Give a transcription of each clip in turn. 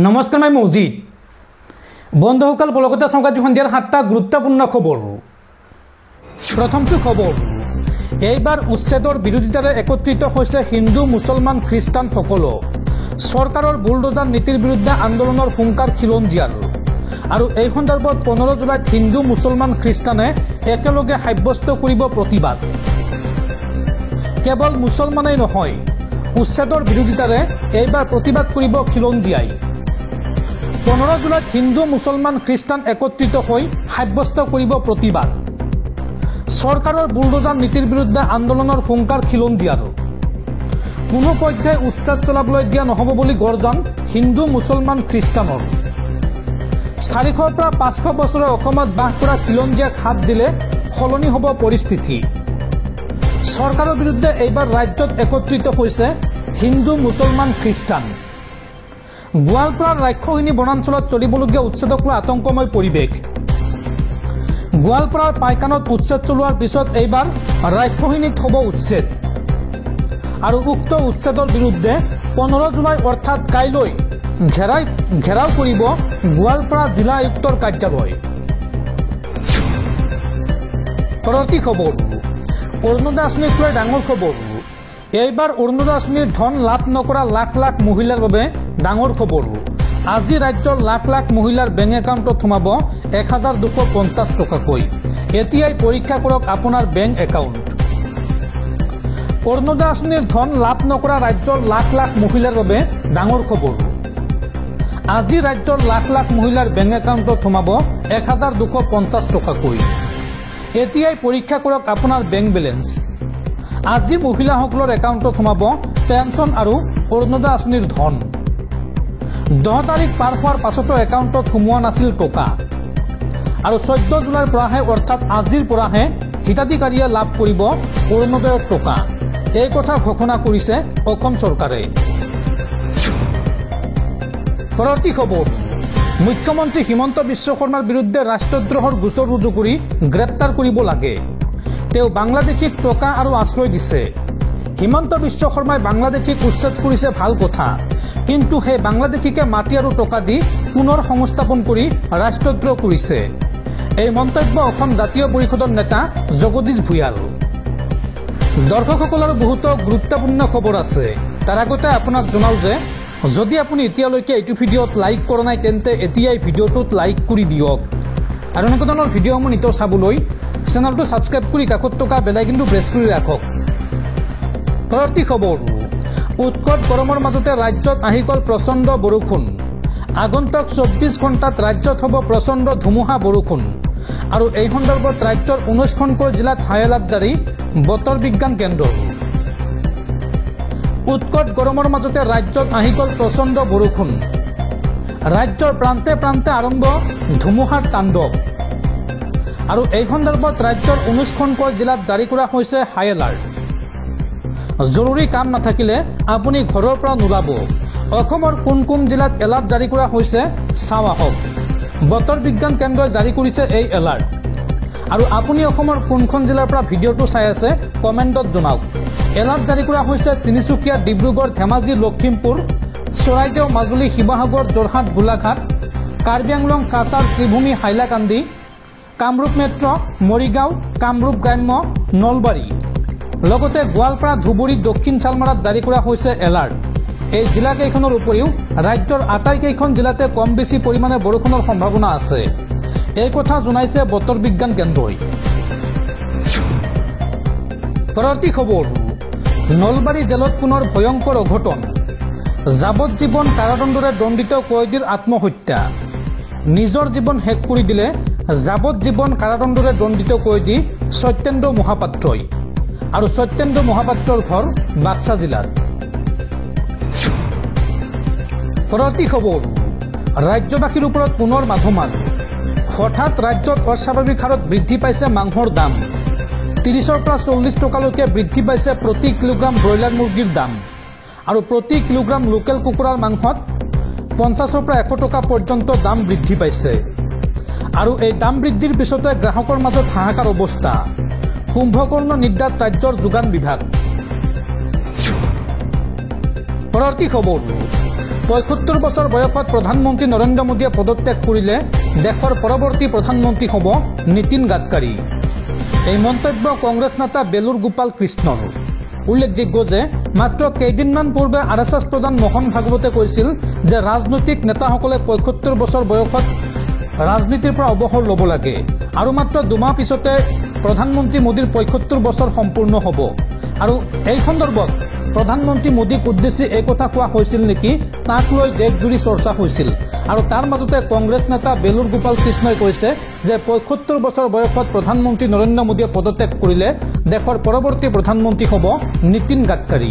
নমস্কাৰ মই মৌজিদ বন্ধুসকল বলকতে সংবাদ সন্ধিয়াৰ 7টা গুৰুত্বপূৰ্ণ খবৰ। প্ৰথমটো খবৰ, এইবাৰ উচ্ছেদৰ বিৰোধিতাৰে একত্ৰিত হৈছে হিন্দু মুছলমান খ্ৰীষ্টান সকলো। চৰকাৰৰ বুলডোজাৰ নীতিৰ বিৰুদ্ধে আন্দোলনৰ হুংকাৰ খিলঞ্জীয়াৰ। আৰু এই সন্দৰ্ভত 15 জুলাইত হিন্দু মুছলমান খ্ৰীষ্টানে একেলগে সাব্যস্ত কৰিব প্ৰতিবাদ। কেৱল মুছলমানেই নহয়, উচ্ছেদৰ বিৰোধিতাৰে এইবাৰ প্ৰতিবাদ কৰিব খিলঞ্জীয়াই। 15 জুলাইত হিন্দু মুছলমান খ্ৰীষ্টান একত্ৰিত হৈ সাব্যস্ত কৰিব প্ৰতিবাদ। চৰকাৰৰ বুলডোজাৰ নীতিৰ বিৰুদ্ধে আন্দোলনৰ হুংকাৰ খিলঞ্জীয়াৰ। কোনো পৰ্যায়ে উচ্ছেদ চলাবলৈ দিয়া নহ'ব বুলি গৰ্জন হিন্দু মুছলমান খ্ৰীষ্টানৰ। 400 পৰা 500 বছৰে অসমত বাস কৰা খিলঞ্জীয়াক হাত দিলে সলনি হ'ব পৰিস্থিতি। চৰকাৰৰ বিৰুদ্ধে এইবাৰ ৰাজ্যত একত্ৰিত হৈছে হিন্দু মুছলমান খ্ৰীষ্টান। গোৱালপাৰাৰ ৰাক্ষসিনী বনাঞ্চলত চলিবলগীয়া উচ্ছেদক লৈ আতংকময় পৰিৱেশ। গোৱালপাৰাৰ পাইকানত উচ্ছেদ চলোৱাৰ পিছত এইবাৰ ৰাক্ষসিনীত হ'ব উচ্ছেদ। আৰু উক্ত উচ্ছেদৰ বিৰুদ্ধে 15 জুলাই অৰ্থাৎ কাইলৈ ঘেৰাও কৰিব গোৱালপাৰা জিলা আয়ুক্তৰ কাৰ্যালয়। পৰৱৰ্তী খবৰ, অৰুণোদয় আঁচনিক লৈ ডাঙৰ খবৰ। এইবাৰ অৰুণোদয় আঁচনিৰ ধন লাভ নকৰা লাখ লাখ মহিলাৰ বাবে ডাঙৰ খবৰ। আজি ৰাজ্যৰ লাখ লাখ মহিলাৰ বেংক একাউণ্টত সোমাব 1250 টকাকৈ। এতিয়াই পৰীক্ষা কৰক আপোনাৰ বেংক একাউণ্ট। অৰুণোদয় আঁচনিৰ ধন লাভ নকৰা ৰাজ্যৰ লাখ লাখ মহিলাৰ বাবে ডাঙৰ খবৰ। আজি ৰাজ্যৰ লাখ লাখ মহিলাৰ বেংক একাউণ্টত সোমাব 1250 টকাকৈ। এতিয়াই পৰীক্ষা কৰক আপোনাৰ বেংক বেলেঞ্চ। আজি মহিলাসকলৰ একাউণ্টত সোমাব পেঞ্চন আৰু অৰুণোদয় আঁচনিৰ ধন। 10 তাৰিখ পাৰ হোৱাৰ পাছতো একাউণ্টত সোমোৱা নাছিল টকা। আৰু 14 জুলাইৰ পৰাহে অৰ্থাৎ আজিৰ পৰাহে হিতাধিকাৰীয়ে লাভ কৰিব অৰুণোদয়ৰ টকা। এই কথা ঘোষণা কৰিছে অসম চৰকাৰে। পৰৱৰ্তী খবৰ, মুখ্যমন্ত্ৰী হিমন্ত বিশ্ব শৰ্মাৰ বিৰুদ্ধে ৰাষ্ট্ৰদ্ৰোহৰ গোচৰ ৰুজু কৰি গ্ৰেপ্তাৰ কৰিব লাগে। তেওঁ বাংলাদেশীক টকা আৰু আশ্ৰয় দিছে। হিমন্ত বিশ্ব শৰ্মাই বাংলাদেশীক উচ্ছেদ কৰিছে ভাল কথা, কিন্তু সেই বাংলাদেশীকে মাটি আৰু টকা দি পুনৰ সংস্থাপন কৰি ৰাষ্ট্ৰদ্ৰোহ কৰিছে। এই মন্তব্য অসম জাতীয় পৰিষদৰ নেতা জগদীশ ভূঞাৰ। দৰ্শকসকলৰ বহুতো গুৰুত্বপূৰ্ণ খবৰ আছে। তাৰ আগতে আপোনাক জনাওঁ যে যদি আপুনি এতিয়ালৈকে এইটো ভিডিঅ'ত লাইক কৰা নাই তেন্তে এতিয়াই ভিডিঅ'টোত লাইক কৰি দিয়ক। আৰু এনেকুৱা ধৰণৰ ভিডিঅ'সমূহ নিতৌ চাবলৈ চেনেলটো ছাবস্ক্ৰাইব কৰি কাষত থকা বেল আইকনটো প্ৰেছ কৰি ৰাখক। পৰৱৰ্তী খবৰ, উৎকট গৰমৰ মাজতে ৰাজ্যত আহি গ'ল প্ৰচণ্ড বৰষুণ। আগন্তুক 24 ঘণ্টাত ৰাজ্যত হ'ব প্ৰচণ্ড ধুমুহা বৰষুণ। আৰু এই সন্দৰ্ভত ৰাজ্যৰ 19খনকৈ জিলাত হাই এলাৰ্ট জাৰি বতৰ বিজ্ঞান কেন্দ্ৰৰ। উৎকট গৰমৰ মাজতে ৰাজ্যত আহি গ'ল প্ৰচণ্ড বৰষুণ। ৰাজ্যৰ প্ৰান্তে প্ৰান্তে আৰম্ভ ধুমুহাৰ তাণ্ডৱ। আৰু এই সন্দৰ্ভত ৰাজ্যৰ 19খনকৈ জিলাত জাৰি কৰা হৈছে হাই এলাৰ্ট। জৰুৰী কাম নাথাকিলে আপুনি ঘৰৰ পৰা নোলাব। অসমৰ কোন কোন জিলাত এলাৰ্ট জাৰি কৰা হৈছে চাওঁ আহক। বতৰ বিজ্ঞান কেন্দ্ৰই জাৰি কৰিছে এই এলাৰ্ট। আৰু আপুনি অসমৰ কোনখন জিলাৰ পৰা ভিডিঅ'টো চাই আছে কমেণ্টত জনাওক। এলাৰ্ট জাৰি কৰা হৈছে তিনিচুকীয়া, ডিব্ৰুগড়, ধেমাজি, লখিমপুৰ, চৰাইদেউ, মাজুলী, শিৱসাগৰ, যোৰহাট, গোলাঘাট, কাৰ্বি আংলং, কাছাৰ, শ্ৰীভূমি, হাইলাকান্দি, কামৰূপ মেট্ৰ', মৰিগাঁও, কামৰূপ গ্ৰাম্য, নলবাৰী, লগতে গোৱালপাৰা, ধুবুৰী, দক্ষিণ চালমাৰাত জাৰি কৰা হৈছে এলাৰ্ট। এই জিলাকেইখনৰ উপৰিও ৰাজ্যৰ আটাইকেইখন জিলাতে কম বেছি পৰিমাণে বৰষুণৰ সম্ভাৱনা আছে। এই কথা জনাইছে বতৰ বিজ্ঞান কেন্দ্ৰই। পৰৱৰ্তী খবৰ, নলবাৰী জেলত পুনৰ ভয়ংকৰ অঘটন। যাৱজ্জীৱন কাৰাদণ্ডৰে দণ্ডিত কয়দীৰ আত্মহত্যা। নিজৰ জীৱন শেষ কৰি দিলে যাৱজ্জীৱন কাৰাদণ্ডৰে দণ্ডিত কয়দী সত্যেন্দ্ৰ মহাপাত্ৰই। আৰু সত্যেন্দ্ৰ মহাপাত্ৰৰ ঘৰ বাক্সা জিলাত। পৰৱৰ্তী খবৰ, ৰাজ্যবাসীৰ ওপৰত পুনৰ মাধমাৰ। হঠাৎ ৰাজ্যত অস্বাভাৱিক হাৰত বৃদ্ধি পাইছে মাংসৰ দাম। 30ৰ পৰা 40 টকালৈকে বৃদ্ধি পাইছে প্ৰতি কিলোগ্ৰাম ব্ৰইলাৰ মুৰ্গীৰ দাম। আৰু প্ৰতি কিলোগ্ৰাম লোকেল কুকুৰাৰ মাংসত 50ৰ পৰা 100 টকা পৰ্যন্ত দাম বৃদ্ধি পাইছে। আৰু এই দাম বৃদ্ধিৰ পিছতে গ্ৰাহকৰ মাজত হাহাকাৰ অৱস্থা। কুম্ভকৰ্ণ নিদ্ৰাত ৰাজ্যৰ যোগান বিভাগ। পৰৱৰ্তী খবৰ ৭৫ বছৰ বয়সত প্ৰধানমন্ত্ৰী নৰেন্দ্ৰ মোদীয়ে পদত্যাগ কৰিলে দেশৰ পৰৱৰ্তী প্ৰধানমন্ত্ৰী হ'ব নীতিন গাডকাৰী। এই মন্তব্য কংগ্ৰেছ নেতা বেলুৰ গোপাল কৃষ্ণৰ। উল্লেখযোগ্য যে মাত্ৰ কেইদিনমান পূৰ্বে RSS প্ৰধান মোহন ভাগৱতে কৈছিল যে ৰাজনৈতিক নেতাসকলে ৭৫ বছৰ বয়সত ৰাজনীতিৰ পৰা অৱসৰ ল'ব লাগে আৰু মাত্ৰ দুমাহ পিছতে প্ৰধানমন্ত্ৰী মোদীৰ ৭৫ বছৰ সম্পূৰ্ণ হ'ব। আৰু এই সন্দৰ্ভত প্ৰধানমন্ত্ৰী মোদীক উদ্দেশ্যি এই কথা কোৱা হৈছিল নেকি তাক লৈ দেশজুৰি চৰ্চা হৈছিল। আৰু তাৰ মাজতে কংগ্ৰেছ নেতা বেলুৰ গোপাল কৃষ্ণই কৈছে যে ৭৫ বছৰ বয়সত প্ৰধানমন্ত্ৰী নৰেন্দ্ৰ মোদীয়ে পদত্যাগ কৰিলে দেশৰ পৰৱৰ্তী প্ৰধানমন্ত্ৰী হ'ব নীতিন গাডকাৰী।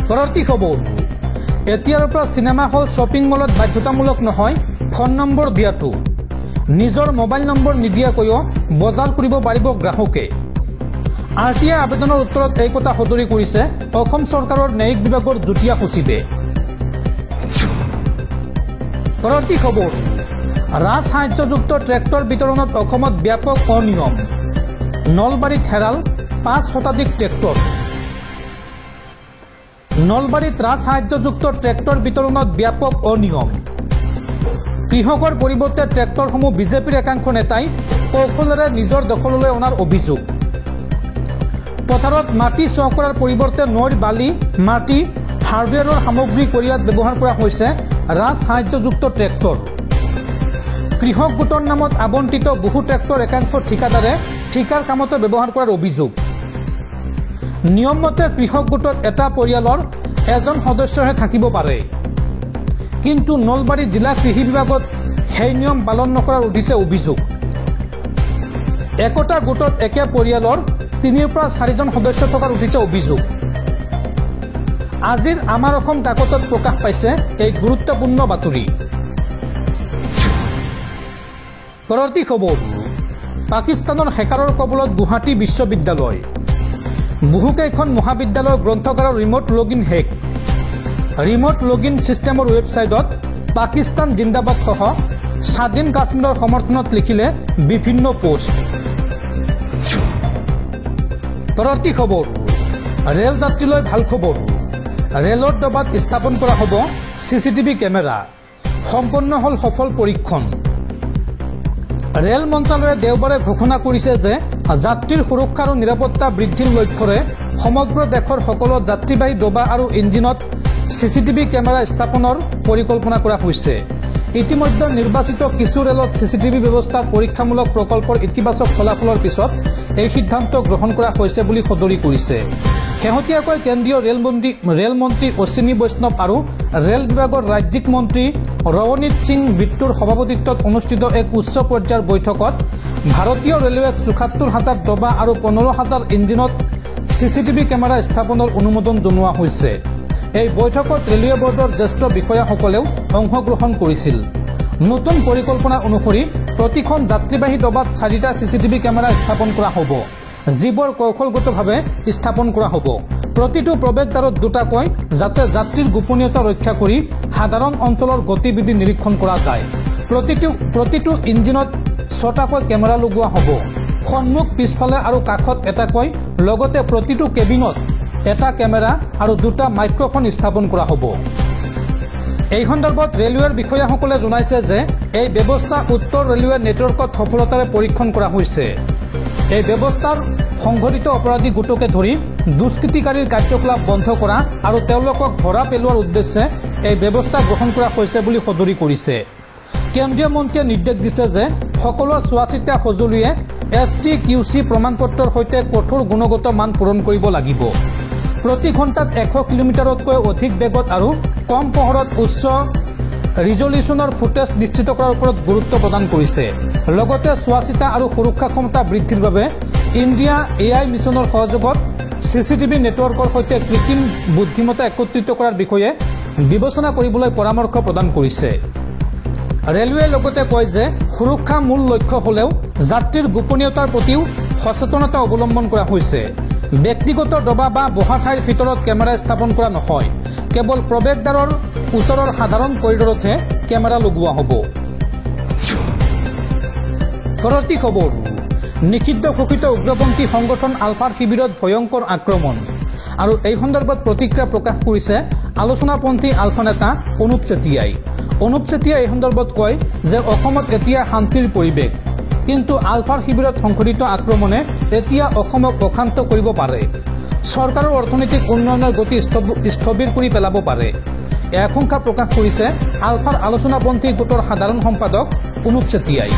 পৰৱৰ্তী খবৰ এতিয়াৰ পৰা চিনেমা হল শ্বপিং মলত বাধ্যতামূলক নহয় ফোন নম্বৰ দিয়াটো। নিজৰ মোবাইল নম্বৰ নিদিয়াকৈও বজাৰ কৰিব পাৰিব গ্ৰাহকে। RTI আবেদনৰ উত্তৰত এই কথা সদৰি কৰিছে অসম চৰকাৰৰ ন্যায়িক বিভাগৰ যুটীয়া সচিবে। পৰৱৰ্তী খবৰ ৰাজ সাহায্যযুক্ত ট্ৰেক্টৰ বিতৰণত অসমত ব্যাপক অনিয়ম। নলবাৰীত হেৰাল ৫ শতাধিক ট্ৰেক্টৰ। নলবাৰীত ৰাজ সাহায্যযুক্ত ট্ৰেক্টৰ বিতৰণত ব্যাপক অনিয়ম। কৃষকৰ পৰিৱৰ্তে ট্ৰেক্টৰসমূহ বিজেপিৰ একাংশ নেতাই কৌশলেৰে নিজৰ দখললৈ অনাৰ অভিযোগ। পথাৰত মাটি চহ কৰাৰ পৰিৱৰ্তে নৈৰ বালি মাটি হাৰ্ডৱেৰৰ সামগ্ৰী কঢ়িয়াত ব্যৱহাৰ কৰা হৈছে ৰাজ সাহায্যযুক্ত ট্ৰেক্টৰ। কৃষক গোটৰ নামত আবণ্টিত বহু ট্ৰেক্টৰ একাংশ ঠিকাদাৰে ঠিকাৰ কামতে ব্যৱহাৰ কৰাৰ অভিযোগ। নিয়মমতে কৃষক গোটত এটা পৰিয়ালৰ এজন সদস্যহে থাকিব পাৰে, কিন্তু নলবাৰী জিলা কৃষি বিভাগত সেই নিয়ম পালন নকৰাৰ উঠিছে অভিযোগ। একোটা গোটত একে পৰিয়ালৰ ৩ৰ পৰা ৪জন সদস্য থকাৰ উঠিছে অভিযোগ। আজিৰ আমাৰ অসম কাকতত প্ৰকাশ পাইছে এই গুৰুত্বপূৰ্ণ বাতৰি। পৰৱৰ্তী খবৰ পাকিস্তানৰ হেকাৰৰ কবলত গুৱাহাটী বিশ্ববিদ্যালয়। বহুকেইখন মহাবিদ্যালয়ৰ গ্ৰন্থগাৰৰ remote login hack. Remote login ছিষ্টেমৰ ৱেবছাইটত পাকিস্তান জিন্দাবাদ সহ স্বাধীন কাশ্মীৰৰ সমৰ্থনত লিখিলে বিভিন্ন পোষ্ট। পৰৱৰ্তী খবৰ ৰেল যাত্ৰীলৈ ভাল খবৰ। ৰেলৰ ডবাত স্থাপন কৰা হ'ব CCTV কেমেৰা। সম্পন্ন হ'ল সফল পৰীক্ষণ। ৰেল মন্ত্ৰালয়ে দেওবাৰে ঘোষণা কৰিছে যে যাত্ৰীৰ সুৰক্ষা আৰু নিৰাপত্তা বৃদ্ধিৰ লক্ষ্যৰে সমগ্ৰ দেশৰ সকলো যাত্ৰীবাহী ডবা আৰু ইঞ্জিনত CCTV কেমেৰা স্থাপনৰ পৰিকল্পনা কৰা হৈছে। ইতিমধ্যে নিৰ্বাচিত কিছু ৰেলত CCTV ব্যৱস্থাৰ পৰীক্ষামূলক প্ৰকল্পৰ ইতিবাচক ফলাফলৰ পিছত এই সিদ্ধান্ত গ্ৰহণ কৰা হৈছে বুলি সদৰি কৰিছে। শেহতীয়াকৈ কেন্দ্ৰীয় ৰেলমন্ত্ৰী অশ্বিনী বৈষ্ণৱ আৰু ৰেল বিভাগৰ ৰাজ্যিক মন্ত্ৰী ৰৱনীত সিং বিট্টুৰ সভাপতিত্বত অনুষ্ঠিত এক উচ্চ পৰ্যায়ৰ বৈঠকত ভাৰতীয় ৰেলৱেক ৭৪,০০০ ডবা আৰু ১৫,০০০ ইঞ্জিনত CCTV কেমেৰা স্থাপনৰ অনুমোদন জনোৱা হৈছে। এই বৈঠকত ৰেলৱে বৰ্ডৰ জ্যেষ্ঠ বিষয়াসকলেও অংশগ্ৰহণ কৰিছিল। নতুন পৰিকল্পনা অনুসৰি প্ৰতিখন যাত্ৰীবাহী ডবাত ৪টা CCTV কেমেৰা স্থাপন কৰা হ'ব, যিবোৰ কৌশলগতভাৱে স্থাপন কৰা হ'ব। প্ৰতিটো প্ৰৱেশদ্বাৰত দুটাকৈ, যাতে যাত্ৰীৰ গোপনীয়তা ৰক্ষা কৰি সাধাৰণ অঞ্চলৰ গতিবিধি নিৰীক্ষণ কৰা যায়। প্ৰতিটো ইঞ্জিনত ৬টাকৈ কেমেৰা লগোৱা হ'ব। সন্মুখ পিছফালে আৰু কাষত এটাকৈ, লগতে প্ৰতিটো কেবিনত এটা কেমেৰা আৰু 2টা মাইক্ৰফোন স্থাপন কৰা হ'ব। এই সন্দৰ্ভত ৰেলৱেৰ বিষয়াসকলে জনাইছে যে এই ব্যৱস্থা উত্তৰ ৰেলৱে নেটৱৰ্কত সফলতাৰে পৰীক্ষণ কৰা হৈছে। এই ব্যৱস্থাৰ সংঘটিত অপৰাধী গোটকে ধৰি দুষ্কৃতিকাৰীৰ কাৰ্যকলাপ বন্ধ কৰা আৰু তেওঁলোকক ধৰা পেলোৱাৰ উদ্দেশ্যে এই ব্যৱস্থা গ্ৰহণ কৰা হৈছে বুলি সদৰি কৰিছে। কেন্দ্ৰীয় মন্ত্ৰীয়ে নিৰ্দেশ দিছে যে সকলো চোৱাচিতা সঁজুলিয়ে STQC প্ৰমাণপত্ৰৰ সৈতে কঠোৰ গুণগত মান পূৰণ কৰিব লাগিব। প্ৰতি ঘণ্টাত 100 কিলোমিটাৰতকৈ অধিক বেগত আৰু কম পোহৰত উচ্চ ৰিজলিউশ্যনৰ ফুটেজ নিশ্চিত কৰাৰ ওপৰত গুৰুত্ব প্ৰদান কৰিছে। লগতে চোৱাচিতা আৰু সুৰক্ষা ক্ষমতা বৃদ্ধিৰ বাবে ইণ্ডিয়া AI মিছনৰ সহযোগত CCTV নেটৱৰ্কৰ সৈতে কৃত্ৰিম বুদ্ধিমত্তা একত্ৰিত কৰাৰ বিষয়ে বিবেচনা কৰিবলৈ পৰামৰ্শ প্ৰদান কৰিছে। ৰেলৱে লগতে কয় যে সুৰক্ষা মূল লক্ষ্য হ'লেও যাত্ৰীৰ গোপনীয়তাৰ প্ৰতিও সচেতনতা অৱলম্বন কৰা হৈছে। ব্যক্তিগত ডবা বা বহা ঠাইৰ ভিতৰত কেমেৰা স্থাপন কৰা নহয়, কেৱল প্ৰৱেশদ্বাৰৰ ওচৰৰ সাধাৰণ কৰিডৰতহে কেমেৰা লগোৱা হ'ব। পৰৱৰ্তী খবৰ নিষিদ্ধ ঘোষিত উগ্ৰপন্থী সংগঠন আলফাৰ শিবিৰত ভয়ংকৰ আক্ৰমণ। আৰু এই সন্দৰ্ভত প্ৰতিক্ৰিয়া প্ৰকাশ কৰিছে আলোচনাপন্থী আলফা নেতা অনুপ চেতিয়াই। অনুপ চেতিয়াই এই সন্দৰ্ভত কয় যে অসমত এতিয়া শান্তিৰ পৰিৱেশ, কিন্তু আলফাৰ শিবিৰত সংঘটিত আক্ৰমণে এতিয়া অসমক অশান্ত কৰিব পাৰে। চৰকাৰৰ অৰ্থনৈতিক উন্নয়নৰ গতি স্থবিৰ কৰি পেলাব পাৰে। এই আশংকা প্ৰকাশ কৰিছে আলফাৰ আলোচনাপন্থী গোটৰ সাধাৰণ সম্পাদক অনুপ চেতিয়াই।